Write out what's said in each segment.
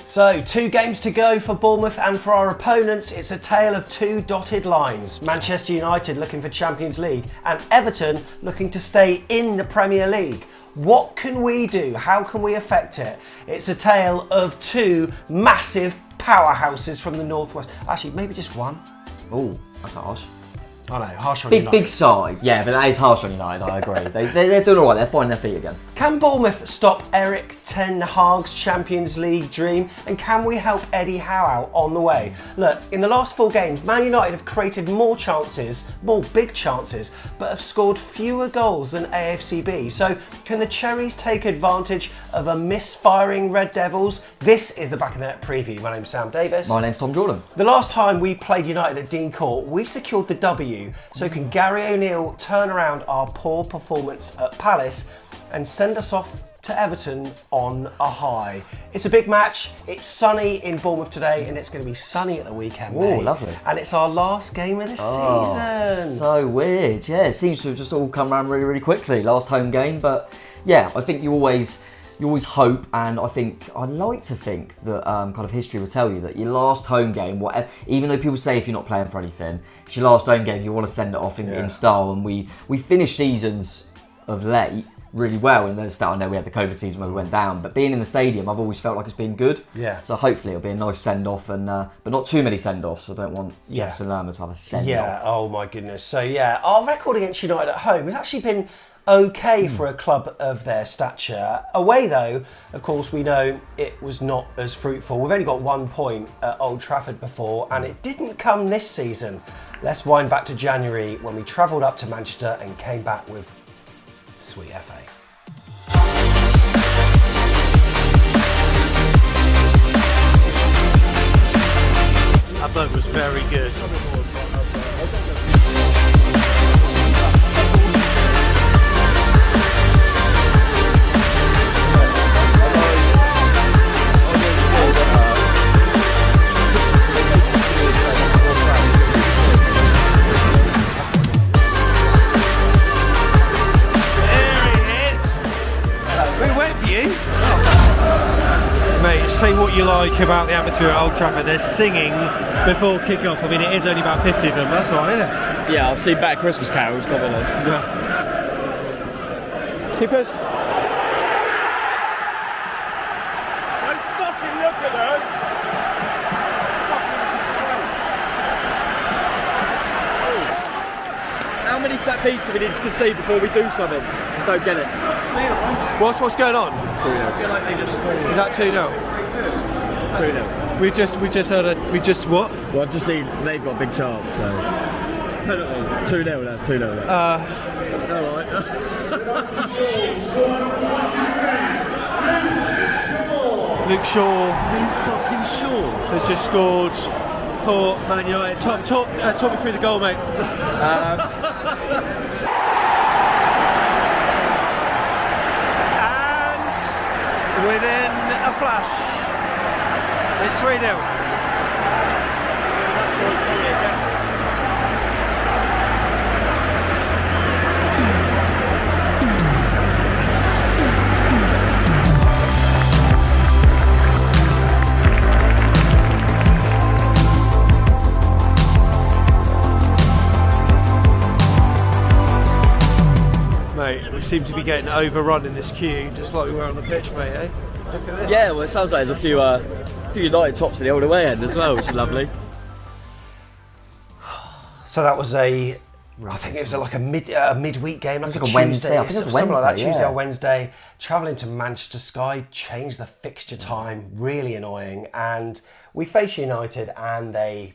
So, 2 games to go for Bournemouth, and for our opponents, it's a tale of 2 dotted lines. Manchester United looking for Champions League, and Everton looking to stay in the Premier League. What can we do? How can we affect it? It's a tale of 2 massive powerhouses from the Northwest. Actually, maybe just one. Oh, that's harsh. I know, harsh on United. Big side. Yeah, but that is harsh on United, I agree. They're doing all right, they're finding their feet again. Can Bournemouth stop Eric Ten Hag's Champions League dream? And can we help Eddie Howe out on the way? Look, in the last 4 games, Man United have created more chances, more big chances, but have scored fewer goals than AFCB. So can the Cherries take advantage of a misfiring Red Devils? This is the Back of the Net preview. My name's Sam Davis. My name's Tom Jordan. The last time we played United at Dean Court, we secured the W. So can Gary O'Neill turn around our poor performance at Palace and send us off to Everton on a high? It's a big match. It's sunny in Bournemouth today, and it's going to be sunny at the weekend. Oh, lovely. And it's our last game of the season. So weird. Yeah, it seems to have just all come around really, really quickly. Last home game, but yeah, I think you always hope, and I like to think that kind of history will tell you that your last home game, whatever, even though people say if you're not playing for anything, it's your last home game, you want to send it off in style. And we finished seasons of late really well. In the start, I know we had the COVID season where we went down, but being in the stadium, I've always felt like it's been good. Yeah. So hopefully it'll be a nice send off, and but not too many send offs. I don't want Jefferson Lerma to have a send off. Yeah. Oh my goodness. So yeah, our record against United at home has actually been okay for a club of their stature. Away though, of course, we know it was not as fruitful. We've only got 1 point at Old Trafford before, and it didn't come this season. Let's wind back to January when we travelled up to Manchester and came back with sweet FA. That bloke was very good. Mate, say what you like about the atmosphere at Old Trafford. They're singing before kick-off. I mean, it is only about 50 of them. That's all right, isn't it? Yeah, I've seen better Christmas carols, haven't I? Yeah. Keepers. Don't fucking look at them! How many set pieces do we need to concede before we do something? I don't get it. What's going on? 2-0. I feel like they just scored. Is that 2-0? 2-0. We just what? Well, I've just seen they've got a big chance, so. 2-0, that's 2-0. Alright. Luke Shaw. Luke fucking Shaw has just scored for Man United. Talk me through the goal, mate. Within a flash, it's 3-0. Mate, we seem to be getting overrun in this queue, just like we were on the pitch, mate, eh? Look at this. Yeah, well, it sounds like there's a few United tops at the old away end as well, which is lovely. So that was I think it was like a midweek game, like a Wednesday. I think it was something like that, Wednesday, Tuesday yeah. or Wednesday. Travelling to Manchester, Sky changed the fixture time, really annoying. And we faced United, and they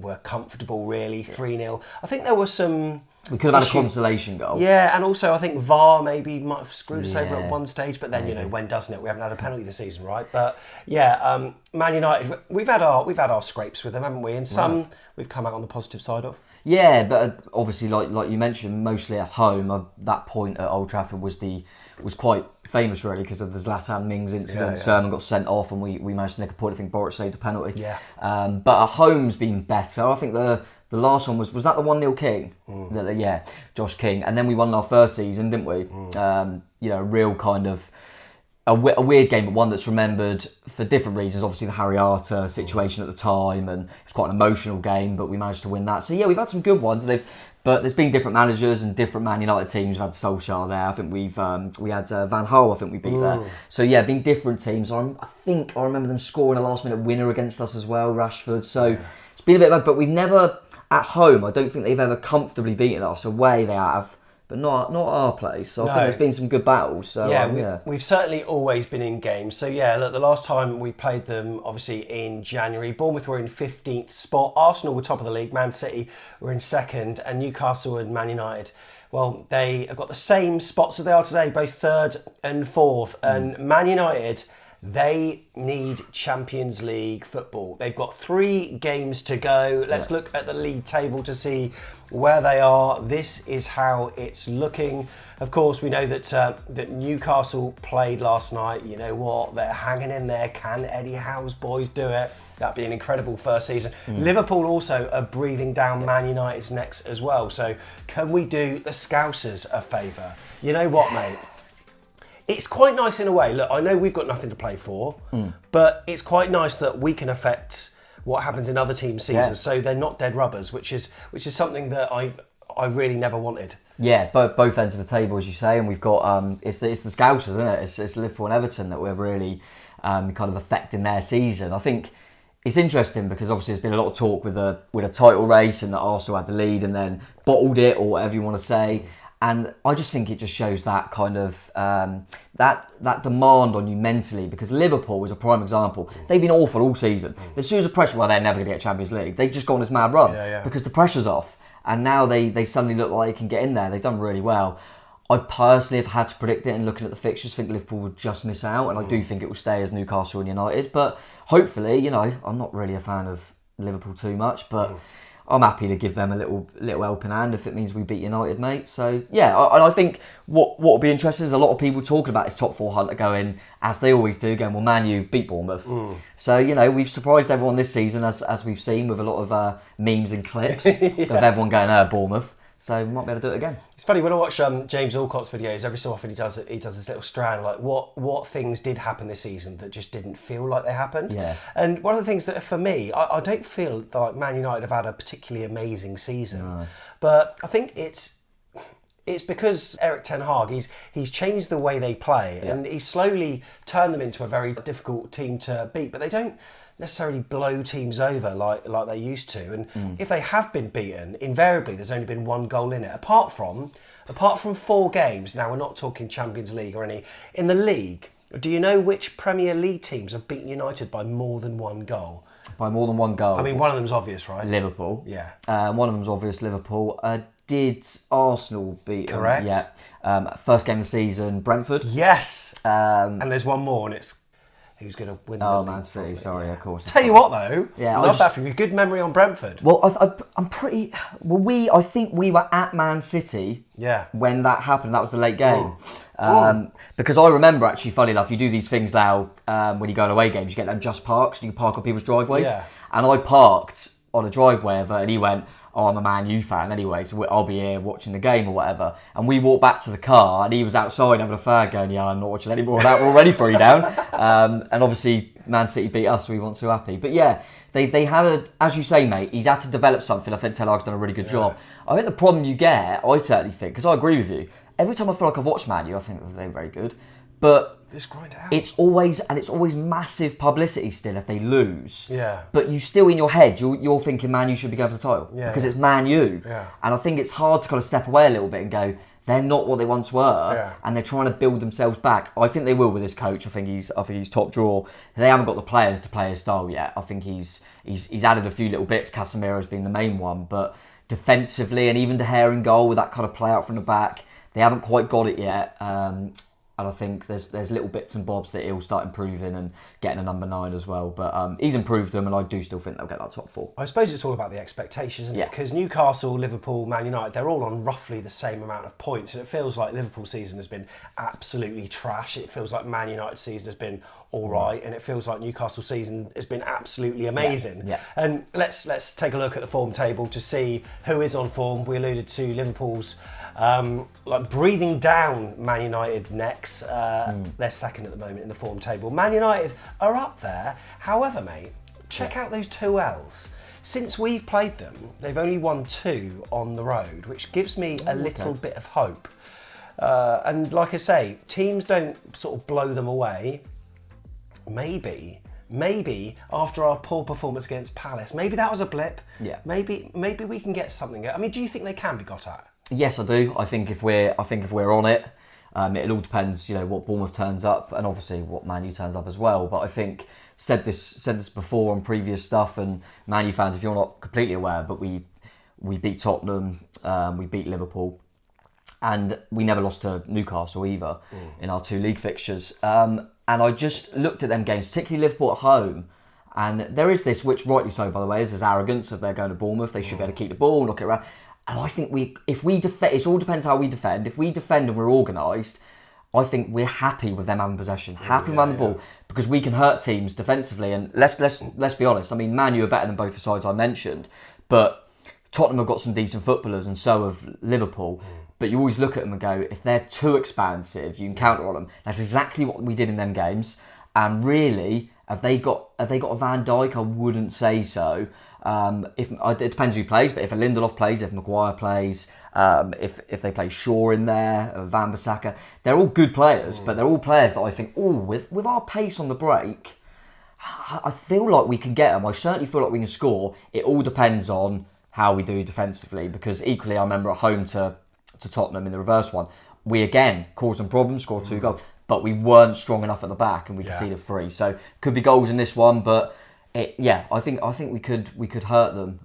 were comfortable, really, 3-0. I think there was some. We could have had a consolation goal. Yeah, and also I think VAR maybe might have screwed us over at one stage, but then when doesn't it? We haven't had a penalty this season, right? But yeah, Man United, we've had our scrapes with them, haven't we? And some we've come out on the positive side of. Yeah, but obviously, like you mentioned, mostly at home. That point at Old Trafford was quite famous, really, because of the Zlatan Mings incident. Sermon got sent off, and we managed to nick a point. I think Boris saved a penalty. Yeah. But at home's been better. I think the last one was that the 1-0 King? Josh King. And then we won our first season, didn't we? A real kind of a weird game, but one that's remembered for different reasons. Obviously, the Harry Arter situation at the time, and it was quite an emotional game, but we managed to win that. So yeah, we've had some good ones. But there's been different managers and different Man United teams. We've had Solskjaer there. I think we had Van Gaal. I think we beat there. So yeah, been different teams. I think I remember them scoring a last minute winner against us as well, Rashford. So it's been a bit, but we've never at home. I don't think they've ever comfortably beaten us. Away they have. But not our place. So I think there's been some good battles. So we've certainly always been in games. So yeah, look, the last time we played them, obviously in January, Bournemouth were in 15th spot. Arsenal were top of the league. Man City were in second, and Newcastle and Man United, well, they have got the same spots as they are today, both third and fourth. And Man United, they need Champions League football. They've got 3 games to go. Let's look at the league table to see where they are. This is how it's looking. Of course, we know that Newcastle played last night. You know what? They're hanging in there. Can Eddie Howe's boys do it? That'd be an incredible first season. Liverpool also are breathing down Man United's necks as well. So can we do the Scousers a favour? You know what, mate? It's quite nice in a way. Look, I know we've got nothing to play for, but it's quite nice that we can affect what happens in other teams' seasons. So they're not dead rubbers, which is something that I really never wanted. Yeah, both ends of the table, as you say, and we've got it's the Scousers, isn't it? It's Liverpool and Everton that we're really kind of affecting their season. I think it's interesting because obviously there's been a lot of talk with a title race, and that Arsenal had the lead and then bottled it, or whatever you want to say. And I just think it just shows that kind of that demand on you mentally, because Liverpool was a prime example. They've been awful all season. As soon as the pressure, well, they're never going to get Champions League. They've just gone on this mad run because the pressure's off, and now they suddenly look like they can get in there. They've done really well. I personally have had to predict it, and looking at the fixtures, think Liverpool will just miss out, and I do think it will stay as Newcastle and United. But hopefully, you know, I'm not really a fan of Liverpool too much, but I'm happy to give them a little helping hand if it means we beat United, mate. So yeah, I think what will be interesting is a lot of people talking about this top 4 hunt are going, as they always do, going, well, Man U beat Bournemouth. So, you know, we've surprised everyone this season, as we've seen, with a lot of memes and clips of everyone going, Bournemouth. So we might be able to do it again. It's funny, when I watch James Alcott's videos, every so often he does this little strand, like what things did happen this season that just didn't feel like they happened. Yeah. And one of the things that, for me, I don't feel like Man United have had a particularly amazing season. No. But I think it's because Erik ten Hag, he's changed the way they play, and he's slowly turned them into a very difficult team to beat, but they don't necessarily blow teams over like they used to. And if they have been beaten, invariably there's only been 1 goal in it. Apart from 4 games, now we're not talking Champions League or any, in the league, do you know which Premier League teams have beaten United by more than 1 goal? By more than 1 goal? I mean, one of them's obvious, right? Liverpool. Yeah. One of them's obvious, Liverpool. Did Arsenal beat them? Correct. Yeah. First game of the season, Brentford. Yes. And there's one more, and it's who's going to win the league. Man City, sorry, of course. Tell you what, though, I love that for you. Good memory on Brentford. Well, I'm pretty. Well, I think we were at Man City. Yeah. When that happened, that was the late game. Because I remember, actually, funny enough, you do these things now when you go on away games. You get them just parks, and you can park on people's driveways. Yeah. And I parked on a driveway of it, and he went, "Oh, I'm a Man U fan anyway, so I'll be here watching the game or whatever." And we walked back to the car, and he was outside having a fag, going, "Yeah, I'm not watching any more of that. We're already 3 down." And obviously, Man City beat us, so we weren't too happy. But yeah, they had as you say, mate, he's had to develop something. I think Ten Hag's done a really good job. I think the problem you get, I certainly think, because I agree with you, every time I feel like I've watched Man U, I think they're very good. But grind out. It's always massive publicity still if they lose. Yeah. But you still, in your head, you're thinking Man U should be going for the title. Yeah. Because it's Man U. Yeah. And I think it's hard to kind of step away a little bit and go, they're not what they once were. Yeah. And they're trying to build themselves back. I think they will with this coach. I think he's top draw. They haven't got the players to play his style yet. I think he's added a few little bits. Casemiro's been the main one, but defensively, and even De Gea in goal with that kind of play out from the back, they haven't quite got it yet. And I think there's little bits and bobs that he'll start improving and getting a number 9 as well. But he's improved them, and I do still think they'll get that top 4. I suppose it's all about the expectations, isn't it? Because Newcastle, Liverpool, Man United, they're all on roughly the same amount of points. And it feels like Liverpool's season has been absolutely trash. It feels like Man United's season has been all right. And it feels like Newcastle's season has been absolutely amazing. Yeah. And let's take a look at the form table to see who is on form. We alluded to Liverpool's breathing down Man United necks. 6. They're second at the moment in the form table. Man United are up there. However, mate, check out those 2 L's. Since we've played them, they've only won 2 on the road, which gives me a little bit of hope. And like I say, teams don't sort of blow them away. Maybe after our poor performance against Palace, maybe that was a blip. Yeah. Maybe we can get something. I mean, do you think they can be got at? Yes, I do. I think if we're on it, it all depends, what Bournemouth turns up, and obviously what Man U turns up as well. But I think said this before on previous stuff, and Man U fans, if you're not completely aware, but we beat Tottenham, we beat Liverpool, and we never lost to Newcastle either in our 2 league fixtures. And I just looked at them games, particularly Liverpool at home, and there is this, which rightly so by the way, is this arrogance of they're going to Bournemouth, they should be able to keep the ball, knock it around. And I think if we defend, it all depends how we defend. If we defend and we're organised, I think we're happy with them having possession, happy with having the ball, because we can hurt teams defensively. And let's be honest. I mean, Man U are better than both the sides I mentioned, but Tottenham have got some decent footballers, and so have Liverpool. But you always look at them and go, if they're too expansive, you can counter on them. That's exactly what we did in them games. And really, have they got a Van Dijk? I wouldn't say so. It depends who plays, but if a Lindelof plays, if Maguire plays, if they play Shaw in there, Van Bissaka, they're all good players, but they're all players that I think, with our pace on the break, I feel like we can get them. I certainly feel like we can score. It all depends on how we do defensively, because equally, I remember at home to Tottenham in the reverse one, we again caused some problems, scored 2 goals, but we weren't strong enough at the back, and we conceded 3. So could be goals in this one, but I think we could hurt them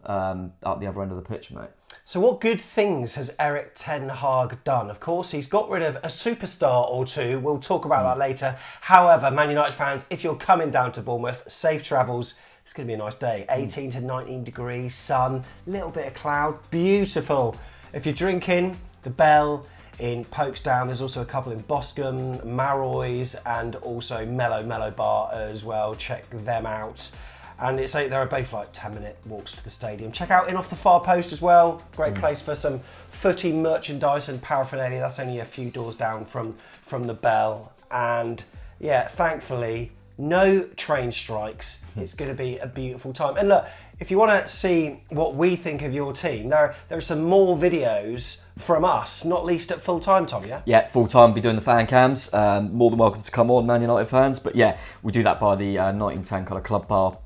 up the other end of the pitch, mate. So what good things has Erik ten Hag done? Of course, he's got rid of a superstar or 2. We'll talk about that later. However, Man United fans, if you're coming down to Bournemouth, safe travels. It's going to be a nice day. 18 to 19 degrees, sun, little bit of cloud, beautiful. If you're drinking, the Bell in Folkestone, there's also a couple in Boscombe, Marroy's, and also Mellow Bar as well. Check them out. And they're both like 10-minute walks to the stadium. Check out In Off the Far Post as well. Great place for some footy merchandise and paraphernalia. That's only a few doors down from the Bell. And yeah, thankfully, no train strikes. It's going to be a beautiful time. And look, if you want to see what we think of your team, there are some more videos from us, not least at full time, Tom, yeah? Yeah, full time, be doing the fan cams. More than welcome to come on, Man United fans. But yeah, we do that by the 1910 kind of club bar.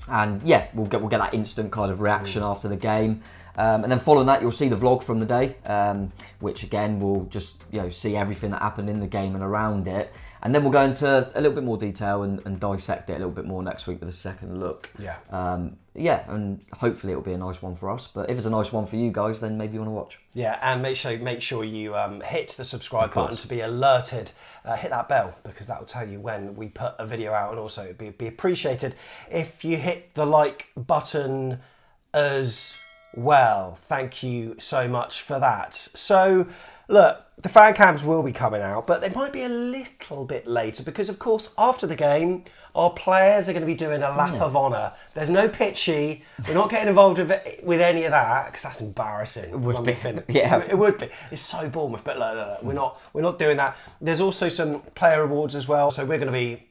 And yeah, we'll get that instant kind of reaction after the game. And then following that, you'll see the vlog from the day, which again, will just see everything that happened in the game and around it. And then we'll go into a little bit more detail and dissect it a little bit more next week with a second look. Yeah. And hopefully it'll be a nice one for us. But if it's a nice one for you guys, then maybe you want to watch. Yeah, and make sure you hit the subscribe button to be alerted. Hit that bell, because that will tell you when we put a video out. And also it'd be appreciated if you hit the like button as well. Thank you so much for that. So look, the fan cams will be coming out, but they might be a little bit later because, of course, after the game, our players are going to be doing a lap of honour. There's no pitchy. We're not getting involved with any of that because that's embarrassing. It would be. Yeah, it would be. It's so Bournemouth, but look, we're not doing that. There's also some player awards as well, so we're going to be,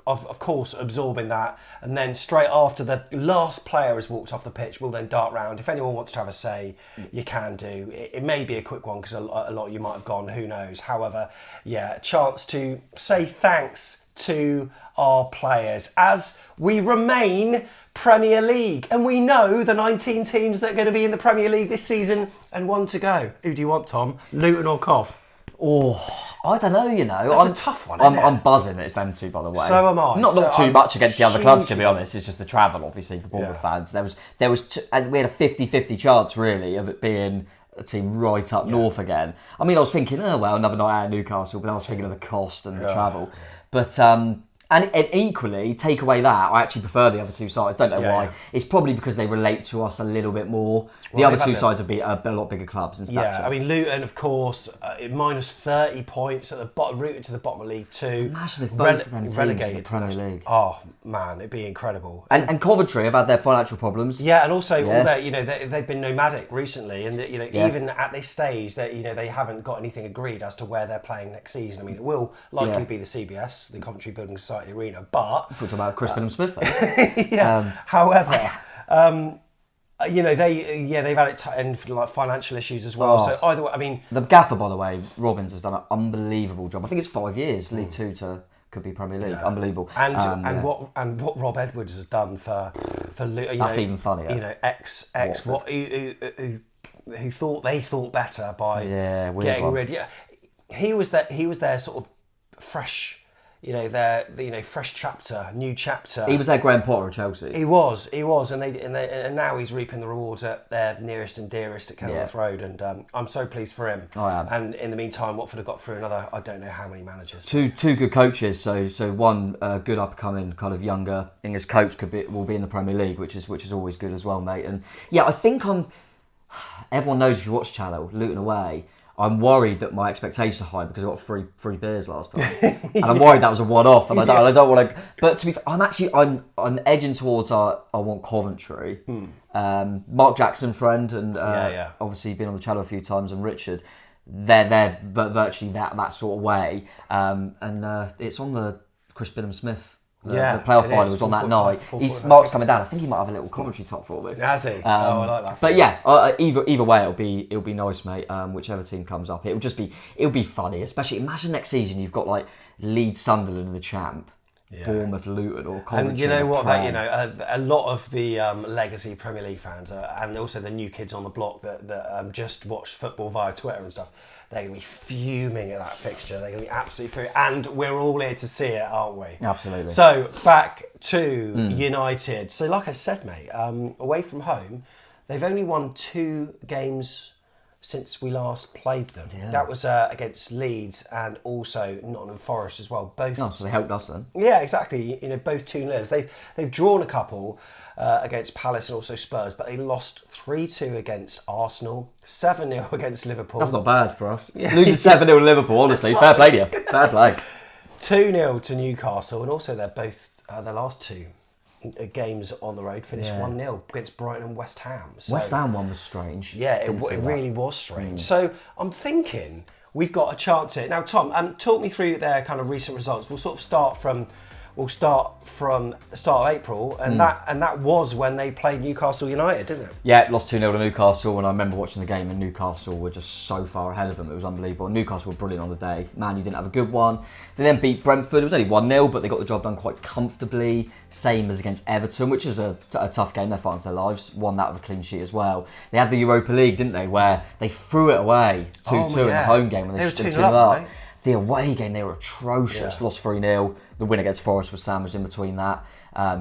of course, absorbing that, and then straight after the last player has walked off the pitch, we'll then dart round. If anyone wants to have a say, you can do. It may be a quick one because a lot of you might have gone, who knows. However, yeah, chance to say thanks to our players as we remain Premier League, and we know the 19 teams that are going to be in the Premier League this season and 1 to go. Who do you want, Tom? Luton or Cough? Oh, I don't know, That's a tough one, isn't it? I'm buzzing it's them two, by the way. So am I. Not too much against the other clubs, to be honest. It's just the travel, obviously, for Bournemouth fans. There was and we had a 50-50 chance, really, of it being a team right up north again. I mean, I was thinking, another night out at Newcastle, but I was thinking of the cost and the travel. But And equally, take away that, I actually prefer the other two sides. Don't know why. Yeah. It's probably because they relate to us a little bit more. The Well, other two sides are a lot bigger clubs in stature. Yeah, I mean, Luton, of course, minus 30 points at the bottom, rooted to the bottom of League Two. Imagine if both of them teams relegated in the Premier League. Oh, man, it'd be incredible. And Coventry have had their financial problems. Yeah, and also all their, they've been nomadic recently, and even at this stage, that they haven't got anything agreed as to where they're playing next season. I mean, it will likely be the CBS, the Coventry Building Society Arena, but We're talking about Crispin and Smith. However, they've had it and like financial issues as well. So either way, I mean, the gaffer, by the way, Robbins has done an unbelievable job. I think it's 5 years, League Two could be Premier League. Unbelievable. And what Rob Edwards has done for Luton. That's even funnier. Who thought they thought better by getting one. rid. Yeah, he was their sort of fresh. Their fresh chapter, new chapter. He was their Graham Potter at Chelsea. He was, and now he's reaping the rewards at their nearest and dearest at Kenilworth Road, and I'm so pleased for him. I am. And in the meantime, Watford have got through another, I don't know how many managers. Two good coaches. So one good upcoming kind of younger English coach will be in the Premier League, which is always good as well, mate. And I think everyone knows if you watch Channel Luton away. I'm worried that my expectations are high because I got free beers last time, and I'm worried that was a one-off, and I don't want to. But to be, I'm edging towards I want Coventry. Mark Jackson, friend, and obviously been on the channel a few times, and Richard, they're virtually that sort of way, and it's on the Crispin and Smith. The playoff final was on that night. Mark's coming down. I think he might have a little commentary top for me. Has he? I like that. But either way, it'll be nice, mate. Whichever team comes up, it'll be funny. Especially imagine next season you've got like Leeds, Sunderland, the champ, Bournemouth, Luton, or Coventry. And you know what? A lot of the legacy Premier League fans, and also the new kids on the block that just watch football via Twitter and stuff. They're going to be fuming at that fixture. They're going to be absolutely fuming. And we're all here to see it, aren't we? Absolutely. So, back to United. So, like I said, mate, away from home, they've only won 2 games since we last played them. Yeah. That was against Leeds and also Nottingham Forest as well. Both. Oh, so they helped us then. Yeah, exactly. Both 2-0. They've drawn a couple against Palace and also Spurs, but they lost 3-2 against Arsenal, 7-0 against Liverpool. That's not bad for us. Yeah. Losing 7-0 to Liverpool, honestly, fair play to you. Fair play. 2-0 to Newcastle, and also they're both their last 2 games on the road finished 1-0 against Brighton and West Ham. So, West Ham one was strange. Yeah, it really was strange. So I'm thinking we've got a chance here. Now, Tom, talk me through their kind of recent results. We'll sort of start from the start of April, and that was when they played Newcastle United, didn't it? Yeah, lost 2-0 to Newcastle, and I remember watching the game, and Newcastle were just so far ahead of them. It was unbelievable. Newcastle were brilliant on the day. Man, you didn't have a good one. They then beat Brentford. It was only 1-0, but they got the job done quite comfortably. Same as against Everton, which is a tough game. They're fighting for their lives. Won that with a clean sheet as well. They had the Europa League, didn't they, where they threw it away 2-2 in the home game when they just 2-0 up. Right? The away game, they were atrocious. Lost 3-0. The win against Forest was sandwiched in between that.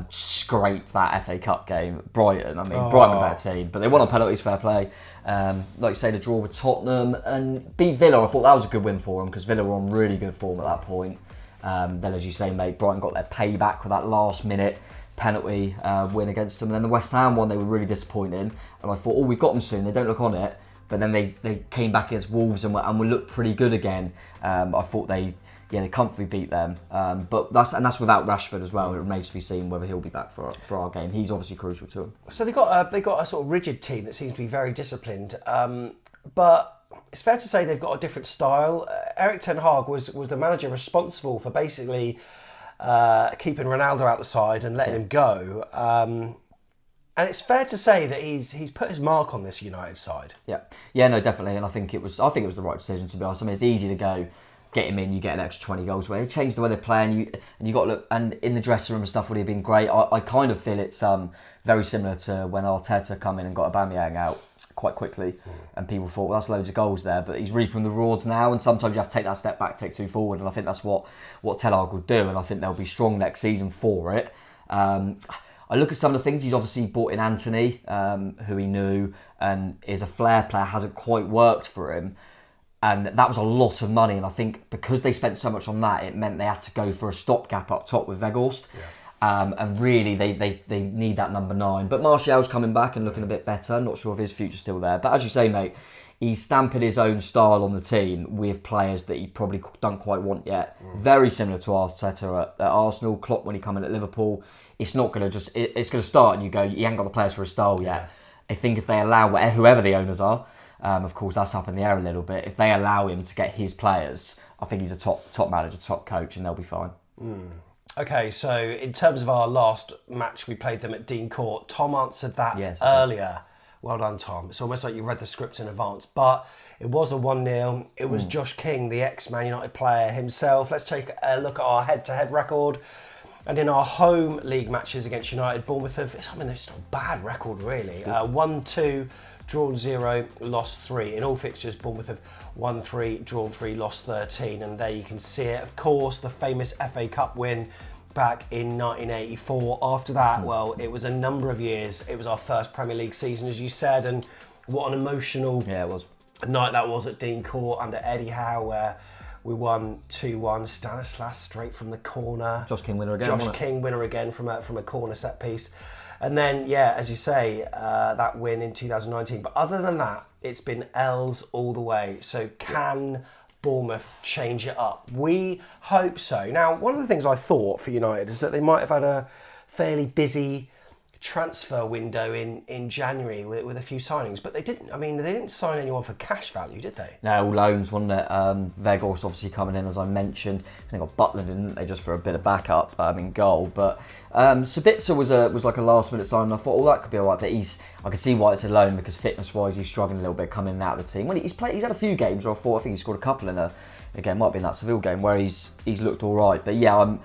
Scraped that FA Cup game. Brighton, Brighton were a better team, but they won on penalties, fair play. Like you say, the draw with Tottenham and beat Villa. I thought that was a good win for them because Villa were on really good form at that point. Then, as you say, mate, Brighton got their payback with that last-minute penalty win against them. And then the West Ham one, they were really disappointing. And I thought, we've got them soon. They don't look on it. But then they came back against Wolves and we looked pretty good again. I thought they comfortably beat them. But that's without Rashford as well. It remains to be seen whether he'll be back for our game. He's obviously crucial to them. So they got a sort of rigid team that seems to be very disciplined. But it's fair to say they've got a different style. Erik ten Hag was the manager responsible for basically keeping Ronaldo out the side and letting him go. And it's fair to say that he's put his mark on this United side. Yeah, no, definitely. And I think it was the right decision, to be honest. It's easy to go get him in, you get an extra 20 goals away. They changed the way they play, and you got to look. And in the dressing room and stuff would have been great. I kind of feel it's very similar to when Arteta come in and got Aubameyang out quite quickly, and people thought, well, that's loads of goals there, but he's reaping the rewards now, and sometimes you have to take that step back, take 2 forward, and I think that's what Ten Hag will do, and I think they'll be strong next season for it. I look at some of the things. He's obviously brought in Anthony, who he knew and is a flair player, hasn't quite worked for him. And that was a lot of money, and I think because they spent so much on that, it meant they had to go for a stopgap up top with Weghorst. And really, they need that number 9. But Martial's coming back and looking a bit better. Not sure if his future's still there. But as you say, mate, he's stamping his own style on the team with players that he probably don't quite want yet. Very similar to Arteta at Arsenal. Klopp when he come in at Liverpool. It's not going to just... It's going to start and you go, you ain't got the players for his style yet. I think if they allow whoever the owners are, of course, that's up in the air a little bit. If they allow him to get his players, I think he's a top manager, top coach, and they'll be fine. Okay, so in terms of our last match, we played them at Dean Court. Tom answered that earlier. Well done, Tom. It's almost like you read the script in advance. But it was a 1-0. It was Josh King, the ex-Man United player himself. Let's take a look at our head-to-head record. And in our home league matches against United, Bournemouth have... it's not a bad record, really. 1-2, drawn 0, lost 3. In all fixtures, Bournemouth have won 3, drawn 3, lost 13. And there you can see it. Of course, the famous FA Cup win back in 1984. After that, well, it was a number of years. It was our first Premier League season, as you said. And what an emotional night that was at Dean Court under Eddie Howe, where we won 2-1. Stanislas straight from the corner. Josh King winner again. Josh King winner again from a corner set piece. And then, as you say, that win in 2019. But other than that, it's been L's all the way. So can Bournemouth change it up? We hope so. Now, one of the things I thought for United is that they might have had a fairly busy transfer window in January with a few signings, but they didn't. I mean, they didn't sign anyone for cash value, did they? No, all loans, wasn't it? Weghorst obviously coming in, as I mentioned. They got Butler, didn't they, just for a bit of backup in goal. But Sabitzer was like a last minute signing. I thought, that could be alright. But I could see why it's a loan, because fitness wise he's struggling a little bit coming out of the team. When he's had a few games where I think he scored a couple in again, might be in that Seville game where he's looked alright. But yeah,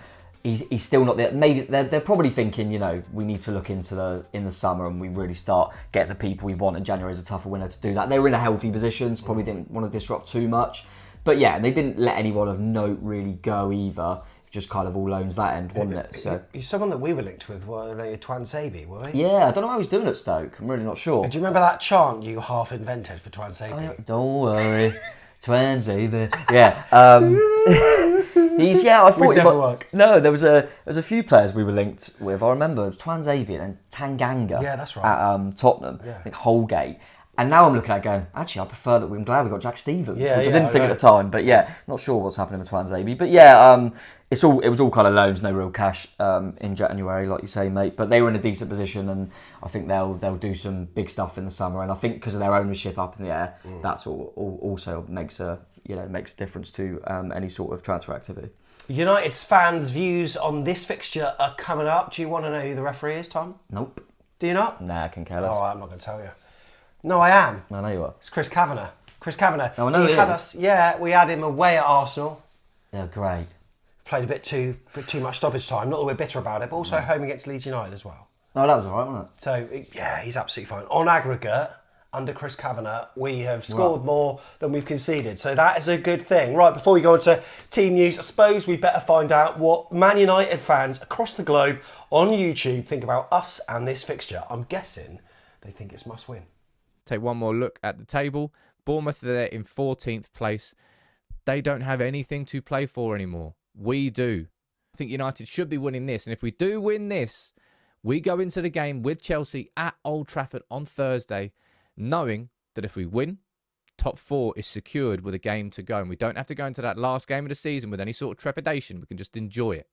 he's still not there. Maybe they're probably thinking, we need to look into in the summer and we really start getting the people we want. And January is a tougher window to do that. They were in a healthy position, so probably didn't want to disrupt too much. But yeah, they didn't let anyone of note really go either. Just kind of all loans that end, wasn't it? So you're someone that we were linked with, Twan Zabi, were we? Yeah, I don't know how he's doing at Stoke. I'm really not sure. Do you remember that chant you half invented for Twan Zabi? Don't worry, Twan Zabi. Yeah. I thought never work. No, there was a few players we were linked with. I remember it was Twan Zabi and Tanganga. Yeah, that's right. At Tottenham, I think Holgate. And now I'm looking at it going, actually, I prefer that. I'm glad we got Jack Stevens, which I didn't think at the time. But yeah, not sure what's happening with Twan Zabi. But yeah, it was all kind of loans, no real cash in January, like you say, mate. But they were in a decent position, and I think they'll do some big stuff in the summer. And I think because of their ownership up in the air, that's also makes a difference to any sort of transfer activity. United's fans' views on this fixture are coming up. Do you want to know who the referee is, Tom? Nope. Do you not? Nah, I can care less. Oh, I'm not going to tell you. No, I am. I know you are. It's Chris Kavanagh. Chris Kavanagh. Oh, I know he had is. us. Yeah, we had him away at Arsenal. Yeah, great. Played a bit too much stoppage time. Not that we're bitter about it, but also home against Leeds United as well. No, that was all right, wasn't it? So, yeah, he's absolutely fine. On aggregate, under Chris Kavanagh, we have scored more than we've conceded. So that is a good thing. Right, before we go into team news, I suppose we better find out what Man United fans across the globe on YouTube think about us and this fixture. I'm guessing they think it's must win. Take one more look at the table. Bournemouth are there in 14th place. They don't have anything to play for anymore. We do. I think United should be winning this. And if we do win this, we go into the game with Chelsea at Old Trafford on Thursday, knowing that if we win, top 4 is secured with a game to go. And we don't have to go into that last game of the season with any sort of trepidation. We can just enjoy it.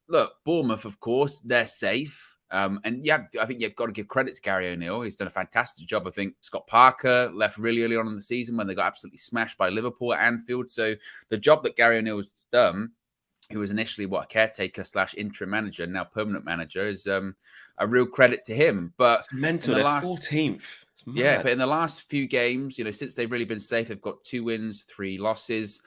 Look, Bournemouth, of course, they're safe. And yeah, I think you've got to give credit to Gary O'Neill. He's done a fantastic job. I think Scott Parker left really early on in the season when they got absolutely smashed by Liverpool at Anfield. So the job that Gary O'Neill has done, who was initially a caretaker / interim manager, now permanent manager, is a real credit to him. But it's mental. They're 14th. Yeah, but in the last few games, since they've really been safe, they've got 2 wins, 3 losses.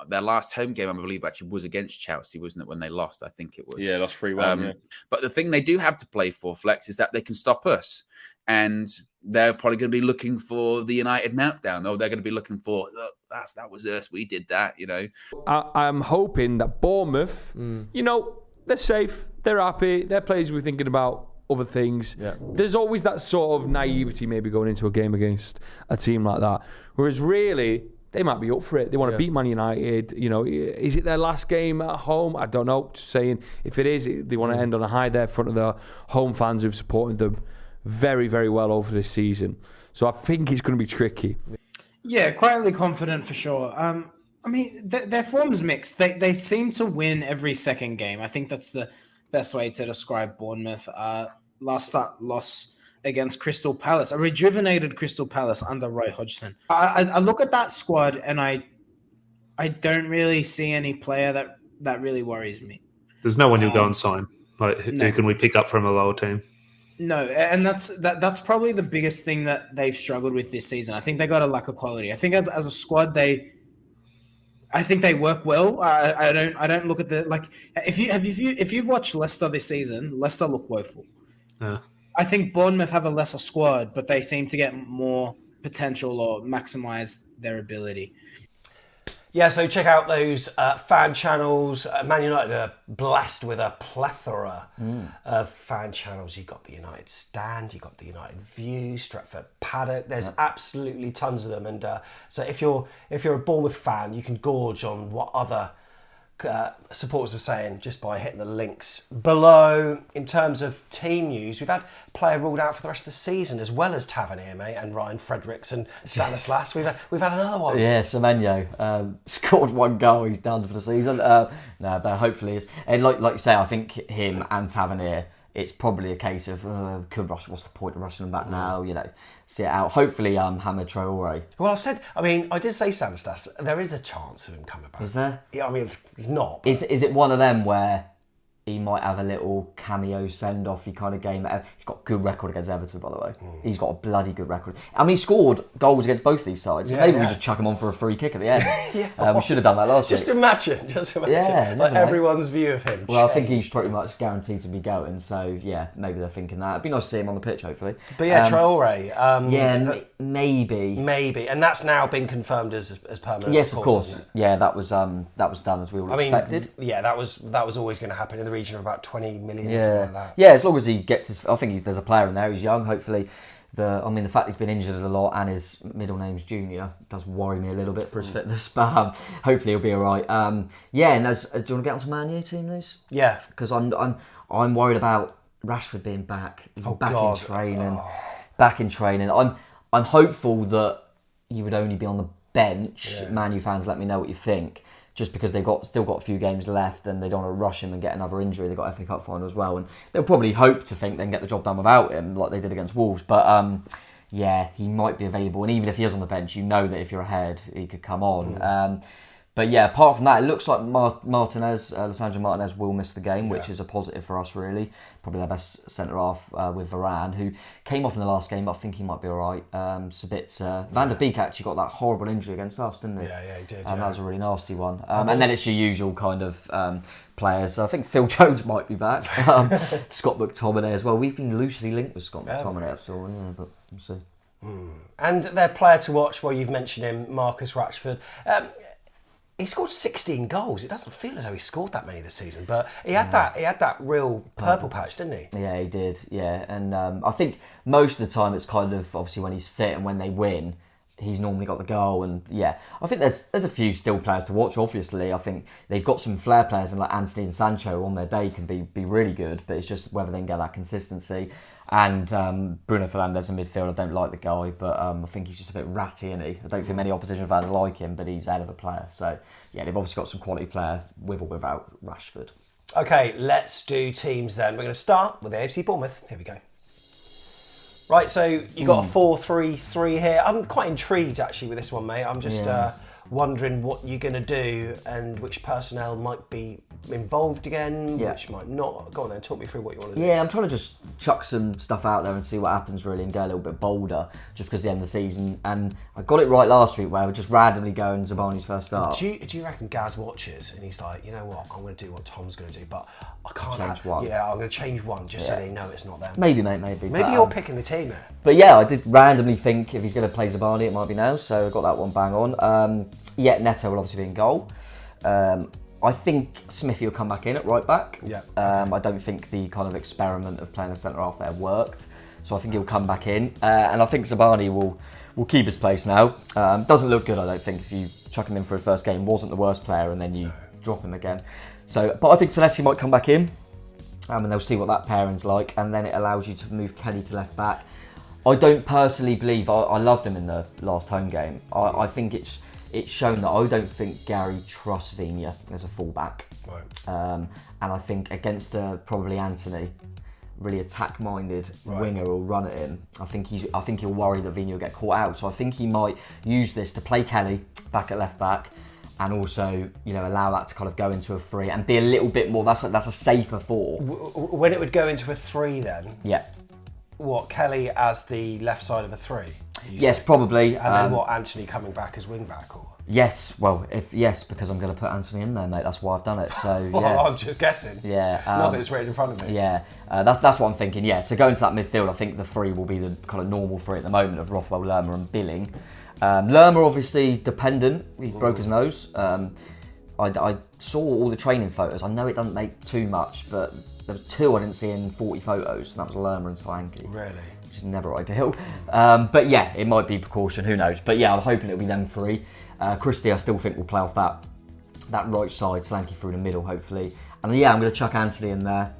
Their last home game, I believe, actually was against Chelsea, wasn't it, when they lost? I think it was. Yeah, lost 3-1. But the thing they do have to play for, Flex, is that they can stop us. And they're probably going to be looking for the United meltdown. Or they're going to be looking for, look, that was us. We did that, I'm hoping that Bournemouth, they're safe. They're happy. Their players we're thinking about other things. Yeah. There's always that sort of naivety maybe going into a game against a team like that. Whereas really, they might be up for it. They want to beat Man United. You know, is it their last game at home? I don't know. Just saying, if it is, they want to end on a high there in front of their home fans who've supported them very, very well over this season. So I think it's going to be tricky. Yeah, quietly confident for sure. I mean, their form's mixed. They seem to win every second game. I think that's the best way to describe Bournemouth. Loss against Crystal Palace, a rejuvenated Crystal Palace under Roy Hodgson. I look at that squad and I don't really see any player that really worries me. There's no one you'll go and sign. Like, who can we pick up from a lower team? No, and that's probably the biggest thing that they've struggled with this season. I think they got a lack of quality. I think as a squad I think they work well. I don't look at the like. If you've watched Leicester this season, Leicester look woeful. Yeah. I think Bournemouth have a lesser squad, but they seem to get more potential or maximize their ability. Yeah, so check out those fan channels. Man United are blessed with a plethora of fan channels. You've got the United Stand, you've got the United View, Stretford Paddock. There's absolutely tons of them. And so if you're a Bournemouth fan, you can gorge on what other supporters are saying just by hitting the links below. In terms of team news, we've had a player ruled out for the rest of the season, as well as Tavernier, mate, and Ryan Fredericks and Stanislas. We've had another one. Yeah, Semenyo scored 1 goal. He's done for the season. No, but hopefully and like you say, I think him and Tavernier, it's probably a case of what's the point of rushing them back now? You know, see it out. Hopefully, Hamid Traore. Well, I did say Stanislas. There is a chance of him coming back. Is there? Yeah, I mean, he's not. Is it one of them where he might have a little cameo send-off kind of game? He's got a good record against Everton, by the way. He's got a bloody good record. I mean, he scored goals against both these sides. So maybe we just chuck him on for a free kick at the end. We should have done that last week. Just imagine. Yeah, like everyone's view of him. Well, I think he's pretty much guaranteed to be going. So, yeah, maybe they're thinking that. It'd be nice to see him on the pitch, hopefully. But yeah, Traore. Maybe. Maybe. And that's now been confirmed as permanent. Yes, of course. Yeah, that was done as we all expected. Yeah, that was always going to happen in the region of about 20 million or something like that. Yeah, as long as he gets his... I think there's a player in there, he's young, hopefully. The fact he's been injured a lot and his middle name's Junior does worry me a little bit for his fitness, but hopefully he'll be all right. And do you want to get onto Man U team news? Yeah. Because I'm worried about Rashford being back. Back in training. I'm hopeful that he would only be on the bench. Yeah. Man U fans, let me know what you think. Just because they've still got a few games left and they don't want to rush him and get another injury. They've got FA Cup final as well, and they'll probably hope to think they can get the job done without him, like they did against Wolves. But he might be available, and even if he is on the bench, you know that if you're ahead, he could come on. But yeah, apart from that, it looks like Lisandro Martinez will miss the game, which is a positive for us, really. Probably their best centre-half with Varane, who came off in the last game, but I think he might be all right. Van der Beek actually got that horrible injury against us, didn't he? Yeah, he did. And that was a really nasty one. And then it's your usual kind of players. So I think Phil Jones might be back. Scott McTominay as well. We've been loosely linked with Scott McTominay, so but we'll see. And their player to watch, well, you've mentioned him, Marcus Rashford. He scored 16 goals. It doesn't feel as though he scored that many this season, but he had that real purple patch, didn't he? Yeah, he did. Yeah, and I think most of the time it's kind of obviously when he's fit and when they win, he's normally got the goal. And yeah, I think there's a few still players to watch. Obviously, I think they've got some flair players, and like Anthony and Sancho on their day can be really good, but it's just whether they can get that consistency. And Bruno Fernandes in midfield, I don't like the guy, but I think he's just a bit ratty, isn't he? I don't think many opposition fans like him, but he's a hell of a player. So, yeah, they've obviously got some quality player with or without Rashford. Okay, let's do teams then. We're going to start with AFC Bournemouth. Here we go. Right, so you got a 4-3-3 here. I'm quite intrigued, actually, with this one, mate. I'm just wondering what you're going to do and which personnel might be involved again, which might not. Go on then, talk me through what you want to do. Yeah, I'm trying to just chuck some stuff out there and see what happens really and get a little bit bolder just because the end of the season. And I got it right last week where I would just randomly go in Zabani's first start. Do you reckon Gaz watches and he's like, you know what, I'm going to do what Tom's going to do, but I can't change one. Yeah, I'm going to change one just so they know it's not them. Maybe, mate, maybe. Maybe you're picking the team there. But yeah, I did randomly think if he's going to play Zabani, it might be now, so I got that one bang on. Neto will obviously be in goal. I think Smithy will come back in at right back. Yeah. I don't think the kind of experiment of playing a centre half there worked. so I think he'll come back in, and I think Zabani will keep his place now. Doesn't look good, I don't think, if you chuck him in for his first game. Wasn't the worst player, and then you drop him again. So, but I think Celeste might come back in, and they'll see what that pairing's like, and then it allows you to move Kelly to left back. I don't personally believe, I loved him in the last home game. I think it's shown that I don't think Gary trusts Vigna as a fullback. Right. And I think against probably Anthony, really attack-minded winger will run at him. I think he'll worry that Vigna will get caught out. So I think he might use this to play Kelly back at left back, and also, allow that to kind of go into a 3 and be a little bit more. That's a safer 4. When it would go into a 3, then. Yeah. What, Kelly as the left side of a 3? Yes, probably. And then what, Anthony coming back as wing back, or? Yes, well, because I'm going to put Anthony in there, mate. That's why I've done it. So well, yeah. I'm just guessing. Yeah. Not that it's right in front of me. Yeah, that's what I'm thinking. Yeah. So going to that midfield, I think the 3 will be the kind of normal 3 at the moment of Rothwell, Lerma, and Billing. Lerma obviously dependent. He broke his nose. I saw all the training photos. I know it doesn't make too much, but there was 2 I didn't see in 40 photos, and that was Lerma and Solanke. Really? Which is never ideal. But yeah, it might be precaution, who knows. But yeah, I'm hoping it'll be them 3. Christie, I still think will play off that right side, Solanke through the middle, hopefully. And yeah, I'm going to chuck Anthony in there.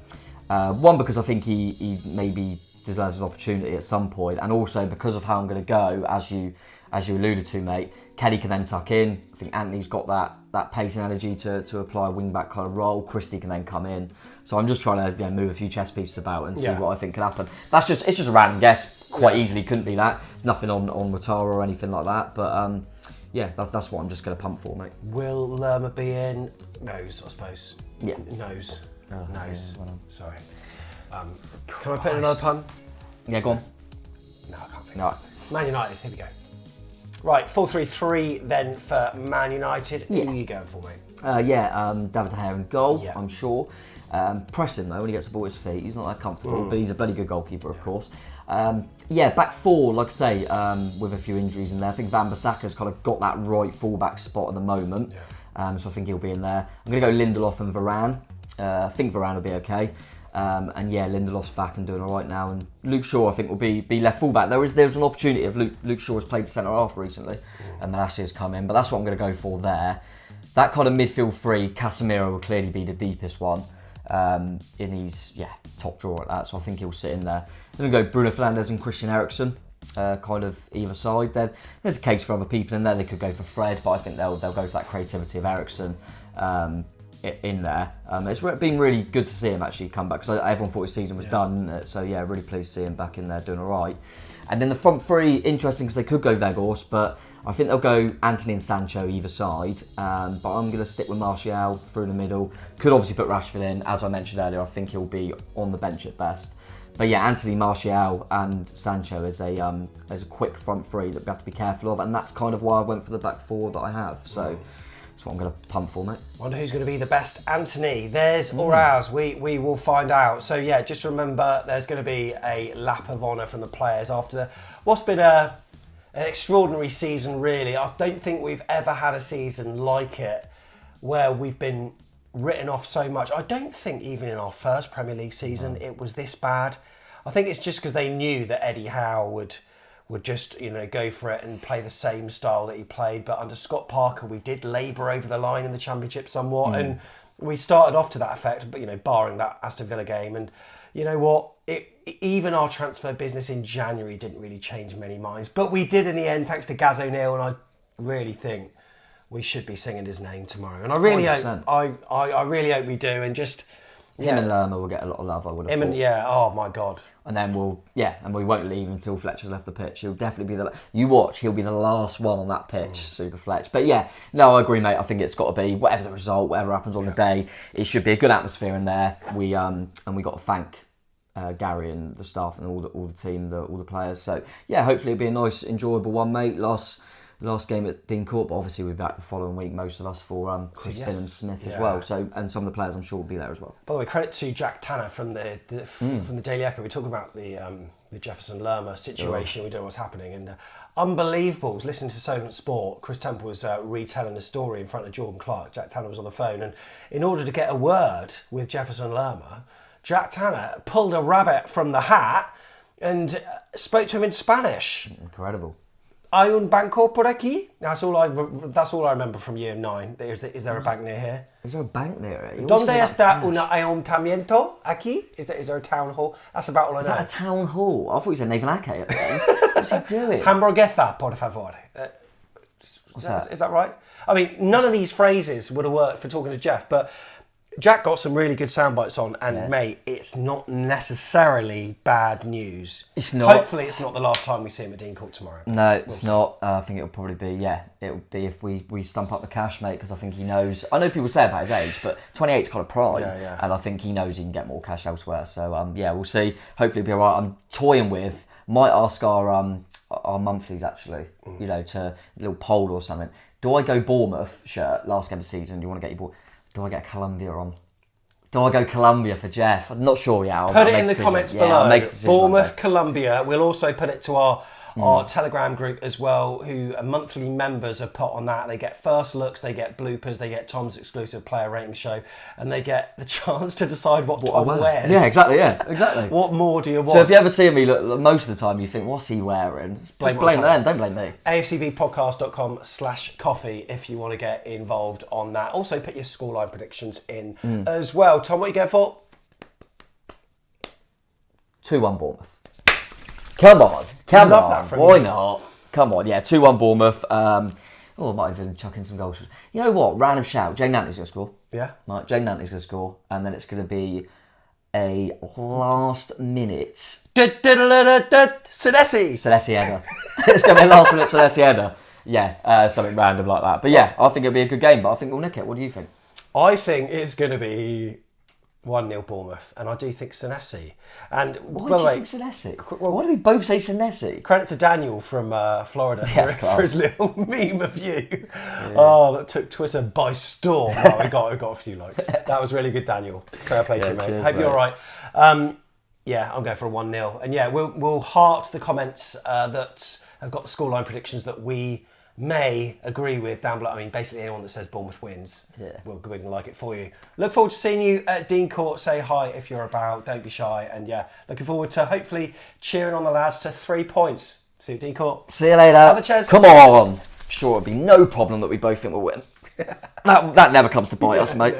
One, because I think he maybe deserves an opportunity at some point, and also because of how I'm going to go, as you alluded to, mate. Kelly can then tuck in. I think Anthony's got that pace and energy to apply a wing-back kind of role. Christie can then come in. So I'm just trying to move a few chess pieces about and see what I think can happen. It's just a random guess. Quite easily couldn't be that. There's nothing on Matara or anything like that. But yeah, that's what I'm just going to pump for, mate. Will Lerma be in? Nose, I suppose. Yeah. Nose. Oh, Nose. Yeah, well, sorry. Can I put in another pun? Yeah, go on. No, I can't think. No. Man United, here we go. Right, 4-3-3 then for Man United. Who are you going for, mate? David De Gea in goal, Yeah. I'm sure. Press him though when he gets the ball at his feet. He's not that comfortable, but he's a bloody good goalkeeper, of course. Back 4, like I say, with a few injuries in there. I think Van Bissaka's kind of got that right fullback spot at the moment, so I think he'll be in there. I'm going to go Lindelof and Varane. I think Varane will be okay. Lindelof's back and doing all right now, and Luke Shaw I think will be left fullback. There's an opportunity if Luke Shaw has played centre half recently, and Malacia has come in, but that's what I'm going to go for there. That kind of midfield 3, Casemiro will clearly be the deepest one, in his top drawer at that, so I think he'll sit in there. Then we'll go Bruno Fernandes and Christian Eriksen, kind of either side. There's a case for other people in there. They could go for Fred, but I think they'll go for that creativity of Eriksen in there. It's been really good to see him actually come back, because everyone thought his season was done. So yeah, really pleased to see him back in there doing all right. And then the front 3, interesting because they could go Weghorst, but I think they'll go Anthony and Sancho either side. But I'm going to stick with Martial through the middle. Could obviously put Rashford in. As I mentioned earlier, I think he'll be on the bench at best. But yeah, Anthony, Martial and Sancho is a quick front 3 that we have to be careful of, and that's kind of why I went for the back 4 that I have. So that's what I'm going to pump for, mate. Wonder who's going to be the best Anthony, theirs or ours. We will find out. So yeah, just remember there's going to be a lap of honour from the players after what's been an extraordinary season, really. I don't think we've ever had a season like it where we've been written off so much. I don't think even in our first Premier League season it was this bad. I think it's just because they knew that Eddie Howe would just go for it and play the same style that he played. But under Scott Parker, we did labour over the line in the Championship somewhat, and we started off to that effect. But barring that Aston Villa game, and you know what, even our transfer business in January didn't really change many minds. But we did in the end, thanks to Gaz O'Neill, and I really think we should be singing his name tomorrow. And I really 100%. hope, I really hope we do, and just. Him and Lerma will get a lot of love, I would have thought. Oh my God. And then we won't leave until Fletcher's left the pitch. He'll definitely be he'll be the last one on that pitch, Super Fletch. But yeah, no, I agree, mate. I think it's got to be, whatever the result, whatever happens on the day, it should be a good atmosphere in there. We got to thank Gary and the staff and all the team, all the players. So yeah, hopefully it'll be a nice, enjoyable one, mate. Last game at Dean Court, but obviously we'll be back the following week, most of us, for Chris Finn and Smith as well. So, and some of the players I'm sure will be there as well. By the way, credit to Jack Tanner from the Daily Echo. We talk about the Jefferson Lerma situation. We don't know what's happening, and unbelievable. I was listening to So Much Sport. Chris Temple was retelling the story in front of Jordan Clark. Jack Tanner was on the phone, and in order to get a word with Jefferson Lerma, Jack Tanner pulled a rabbit from the hat and spoke to him in Spanish. Incredible. Hay un banco por aquí? That's all I remember from year 9. Is there a bank near here? Is there a bank near it? ¿Dónde está un ayuntamiento aquí? Is there a town hall? That's about all I know. Is that a town hall? I thought you said Nathan Ake at the end. What's he doing? Hamburguesa, por favor. What's that? Is that right? I mean, none of these phrases would have worked for talking to Jeff, but Jack got some really good sound bites on, and mate, it's not necessarily bad news. It's not. Hopefully, it's not the last time we see him at Dean Court tomorrow. No, it's not. I think it'll probably be, it'll be if we stump up the cash, mate, because I think he knows. I know people say about his age, but 28 is kind of prime, and I think he knows he can get more cash elsewhere. So, we'll see. Hopefully, it'll be all right. I'm toying with, might ask our monthlies, actually, to a little poll or something. Do I go Bournemouth shirt last game of the season? Do you want to get your ball? Do I get Columbia on? Do I go Columbia for Jeff? I'm not sure yet. Put it in the comments below. Bournemouth, Columbia. We'll also put it to our Telegram group as well, who monthly members have put on that. They get first looks, they get bloopers, they get Tom's exclusive player rating show, and they get the chance to decide what Tom wears. Yeah, exactly. What more do you want? So if you ever see me, look, most of the time you think, what's he wearing? Just blame them, don't blame me. AFCBpodcast.com/coffee if you want to get involved on that. Also put your scoreline predictions in as well. Tom, what are you going for? 2-1 Bournemouth. Come on. Why you. not? Come on, 2-1 Bournemouth. I might even chuck in some goals. You know what? Random shout. Jane Nantley's going to score. Yeah. Right, Jane Nantley's going to score. And then it's going to be a last minute... Senesi header. It's going to be a last minute Senesi header. Yeah, something random like that. But I think it'll be a good game, but I think we'll nick it. What do you think? I think it's going to be 1-0 Bournemouth, and I do think Senesi. And why by do the you think Senesi? Why do we both say Senesi? Credit to Daniel from Florida for his little meme of you. Yeah. Oh, that took Twitter by storm. Oh, we got a few likes. That was really good, Daniel. Fair play to you, mate. Hope you're all right. I'm going for a 1-0. And we'll heart the comments that have got the scoreline predictions that we may agree with down below. I mean, basically anyone that says Bournemouth wins, we'll go and like it for you. Look forward to seeing you at Dean Court. Say hi if you're about. Don't be shy. And looking forward to hopefully cheering on the lads to 3 points. See you at Dean Court. See you later. Other Ches. Come on. I'm sure it'll be no problem that we both think we'll win. that never comes to bite us, mate.